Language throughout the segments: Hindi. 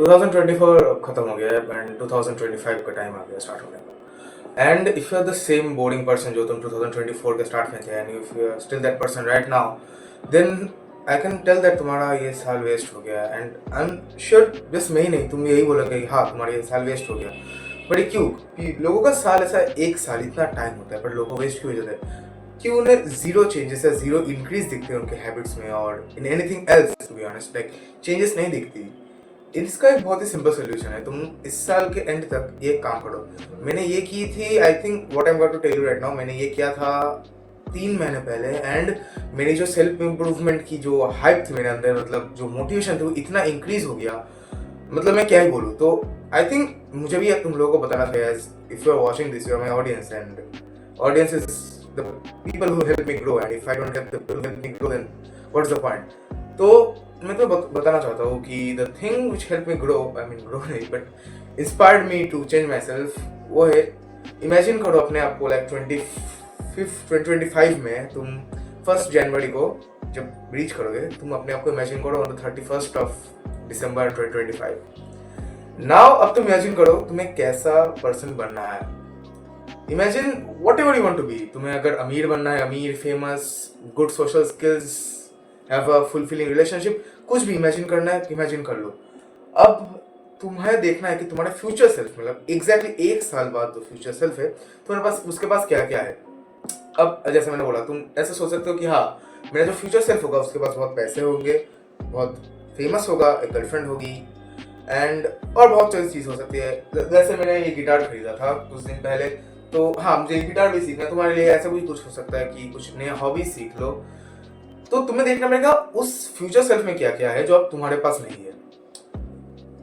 2024 अब खत्म हो गया है एंड 2025 का टाइम आ गया स्टार्ट होने का। And if you are the same boring person जो तुम 2024 के स्टार्ट में थे and if you are still that person right now, then I can tell that तुम्हारा ये साल वेस्ट हो गया। एंड आई एम श्योर बस मैं ही नहीं, तुम यही बोलोगे हाँ तुम्हारा ये साल वेस्ट हो गया। बट ये क्यों कि लोगों का साल ऐसा एक साल इतना टाइम होता है, पर लोगों को वेस्ट क्यों हो जाता है? कि उन्हें जीरो चेंजेस या जीरो इंक्रीज दिखते हैं उनके हैबिट्स में और in anything else. To be honest, like changes नहीं दिखती। इसका एक बहुत ही सिंपल सोल्यूशन है, तुम इस साल के एंड तक ये काम करो। मैंने ये की थी, I think what I am going to tell you right now, मैंने ये किया था 3 महीने पहले। एंड मेरी जो सेल्फ इम्प्रूवमेंट की जो हाइप थी मेरे अंदर, मतलब जो मोटिवेशन थी, वो इतना इंक्रीज हो गया, मतलब मैं क्या ही बोलूँ। तो आई थिंक मुझे भी तुम लोगों को बताना था, as if you are watching this, you are my audience and audience is the people who help me grow. And if I don't help the people help me grow, then what's the point? तो मैं तो बताना चाहता हूँ कि the thing which help me grow, I mean grow नहीं but inspired me to change myself, वो है इमेजिन करो अपने आप को लाइक 2025 में तुम 1 जनवरी को जब रीच करोगे, तुम अपने आप को इमेजिन करो on the 31st of December 2025। Now अब तुम इमेजिन करो तुम्हें कैसा पर्सन बनना है। Imagine whatever you want to be. तुम्हें अगर अमीर बनना है, अमीर, famous, good social skills, have a fulfilling relationship, कुछ भी इमेजिन करना है, इमेजिन कर लो। अब तुम्हें देखना है कि तुम्हारा फ्यूचर सेल्फ, मतलब एग्जैक्टली एक साल बाद जो फ्यूचर सेल्फ है तुम्हारे पास, उसके पास क्या क्या है। अब जैसे मैंने बोला, तुम ऐसे सोच सकते हो कि हाँ मेरा जो फ्यूचर सेल्फ होगा उसके पास बहुत पैसे होंगे, बहुत फेमस होगा, एक गर्लफ्रेंड होगी एंड और बहुत सारी चीज़ हो सकती है। जैसे मैंने ये गिटार खरीदा था कुछ दिन पहले, तो हाँ मुझे गिटार भी सीखना है। तुम्हारे लिए ऐसा भी कुछ हो सकता है कि कुछ नया हॉबी सीख लो। तो तुम्हें देखना पड़ेगा उस फ्यूचर सेल्फ में क्या क्या है जो अब तुम्हारे पास नहीं है।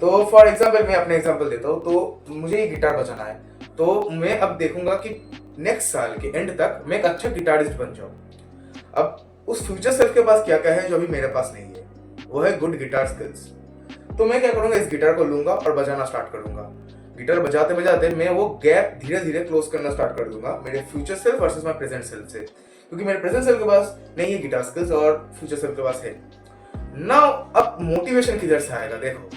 तो फॉर एग्जाम्पल मैं अपने एग्जाम्पल देता हूँ, तो मुझे ये गिटार बजाना है, तो मैं अब देखूंगा कि नेक्स्ट साल के एंड तक मैं एक अच्छा गिटारिस्ट बन जाऊँ। अब उस फ्यूचर सेल्फ के पास क्या क्या है जो अभी मेरे पास नहीं है, वो है गुड गिटार स्किल्स। तो मैं क्या करूंगा, इस गिटार को लूंगा और बजाना स्टार्ट करूंगा। गिटार बजाते बजाते मैं वो गैप धीरे धीरे क्लोज करना स्टार्ट कर दूंगा मेरे future self versus my present self से, क्योंकि मेरे प्रेजेंट सेल्फ के पास नहीं है गिटार स्किल्स और फ्यूचर सेल्फ के पास है। नाउ अब मोटिवेशन किधर से आएगा? देखो,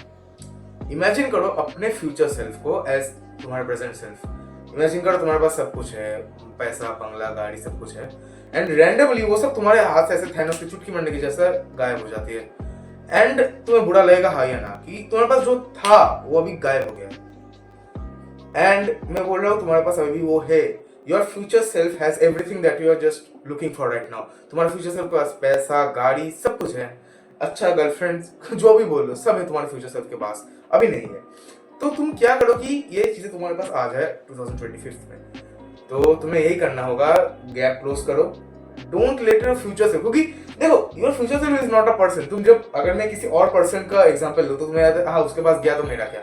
इमेजिन करो अपने फ्यूचर सेल्फ को एज तुम्हारे प्रेजेंट सेल्फ। इमेजिन करो तुम्हारे पास सब कुछ है, पैसा, बंगला, गाड़ी, सब कुछ है, एंड रैंडमली वो सब तुम्हारे हाथ से ऐसे थैनोस की चुटकी मारने की जैसा गायब हो जाती है। एंड तुम्हें बुरा लगेगा हाँ या ना, कि तुम्हारे पास जो था वो अभी गायब हो गया। एंड मैं बोल रहा हूँ तुम्हारे पास अभी वो है। Your future self has everything that you are just looking for right now. तुम्हारे फ्यूचर सेल्फ के पास पैसा, गाड़ी, सब कुछ है, अच्छा गर्लफ्रेंड, जो भी बोल लो सब है तुम्हारे फ्यूचर सेल्फ के पास, अभी नहीं है। तो तुम क्या करो कि ये चीजें तुम्हारे पास आ जाए 2025 में। तो तुम्हें यही करना होगा, गैप क्लोज करो, don't let your future self, क्योंकि देखो your future self is not a person. तुम जब, अगर मैं किसी और पर्सन का एग्जांपल लूं तो तुम्हें याद है हाँ उसके पास गया तो मेरा क्या।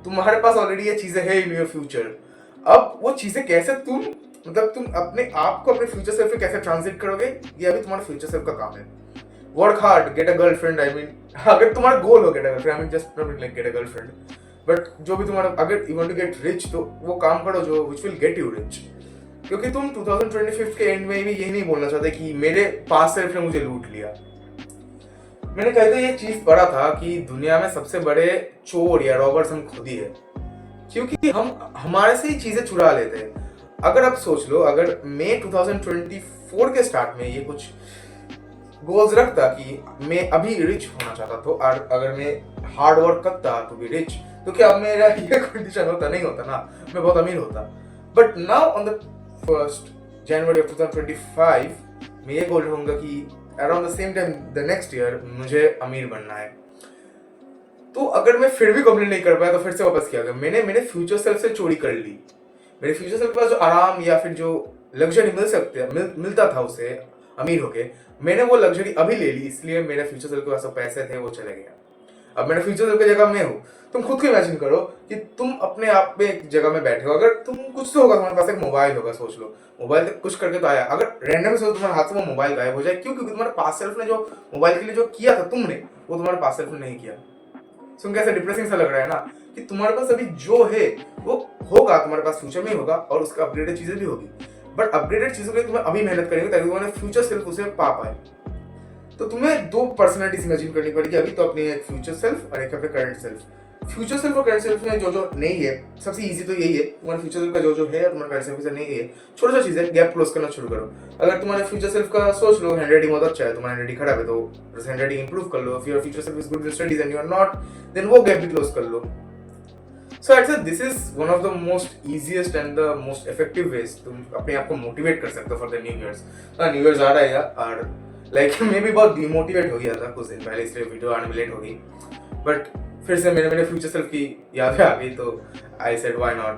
तुम्हारे पास ऑलरेडी ये चीजें है इन योर फ्यूचर। अब वो चीजें कैसे तुम, मतलब तुम अपने आप को अपने फ्यूचर सेल्फ पे कैसे ट्रांजिट करोगे, ये अभी तुम्हारे फ्यूचर सेल्फ का काम है। Work hard, get a girlfriend, I mean अगर तुम्हारा गोल हो get a girlfriend, I mean just not like get a girlfriend, but जो भी तुम्हारा, अगर you want to get rich तो वो काम करो जो which will get you rich. क्योंकि तुम 2025 के एंड में भी यही नहीं बोलना चाहते कि मेरे पास सेल्फ ने मुझे लूट लिया। मैंने कहीं तो ये चीज पढ़ा था कि दुनिया में सबसे बड़े चोर या रॉबर्स हम खुद ही है, क्योंकि हम हमारे से ही चीजें चुरा लेते हैं। अगर आप सोच लो, अगर मैं 2024 के स्टार्ट में ये कुछ गोल्स रखता कि मैं अभी रिच होना चाहता तो, और अगर मैं हार्ड वर्क करता टू बी रिच, तो क्या अब मेरा ये कंडीशन होता? नहीं होता ना, मैं बहुत अमीर होता। But now on the 1 January of 2025 मैं ये बोल रहूंगा कि around the same time the next year मुझे अमीर बनना है। तो अगर मैं फिर भी कंप्लीट नहीं कर पाया तो फिर से वापस किया गया, मैंने मेरे फ्यूचर सेल्फ से चोरी कर ली। मेरे फ्यूचर सेल्फ के पास जो आराम या फिर जो लग्जरी मिलता था उसे अमीर होके, मैंने वो लग्जरी अभी ले ली, इसलिए मेरे फ्यूचर सेल्फ के पास जो पैसे थे वो चले गए। अब मेरे फ्यूचर सेल्फ की जगह मैं हूँ। तुम खुद को इमेजिन करो कि तुम अपने आप में एक जगह में बैठे हो, अगर तुम कुछ तो होगा, तुम्हारे पास एक मोबाइल होगा, सोच लो मोबाइल कुछ करके तो आया, अगर रैंडम से तुम्हारे हाथ से वो मोबाइल गायब हो जाए, क्यों? क्योंकि तुम्हारे पास सेल्फ ने जो मोबाइल के लिए जो किया था तुमने, वो तुम्हारे पास सेल्फ ने नहीं किया। सुन कैसे डिप्रेसिंग सा लग रहा है ना, कि तुम्हारे पास अभी जो है वो होगा तुम्हारे पास फ्यूचर में होगा और उसका अपग्रेडेड चीजें भी होगी, बट अपग्रेडेड चीजों के लिए तुम्हें अभी मेहनत करनी ताकि तुम्हारे फ्यूचर सेल्फ उसे पा पाए। तो तुम्हें 2 पर्सनैलिटीज इमेजिन करनी पड़ेगी अभी तो, अपनी एक फ्यूचर सेल्फ और एक अपने करंट सेल्फ। फ्यूचर सेल्फ और करंट सेल्फ में जो जो नहीं है, सबसे इजी तो यही है, तुम्हारे फ्यूचर सेल्फ का जो जो है और तुम्हारे करंट सेल्फ का नहीं है, छोटा सा चीज है, गैप क्लोज करना शुरू करो। अगर तुम्हारे फ्यूचर सेल्फ का सोच लो हैंडराइटिंग बहुत अच्छा है, तुम्हारा हैंडराइटिंग खराब है, तो हैंडराइटिंग इंप्रूव कर लो। If your future self is good with studies and you are not, then वो गैप भी क्लोज कर लो। So I say this is one of the most easiest and the most effective ways तुम अपने आप को मोटिवेट कर सकते हो for the new years. New years आ रहा है यार, और लाइक मैं भी बहुत डिमोटिवेट हो गया था कुछ दिन पहले, इसलिए वीडियो आने में लेट हो गई, बट फिर से मेरे फ्यूचर सेल्फ की यादें आ गई, तो आई सेड व्हाई नॉट।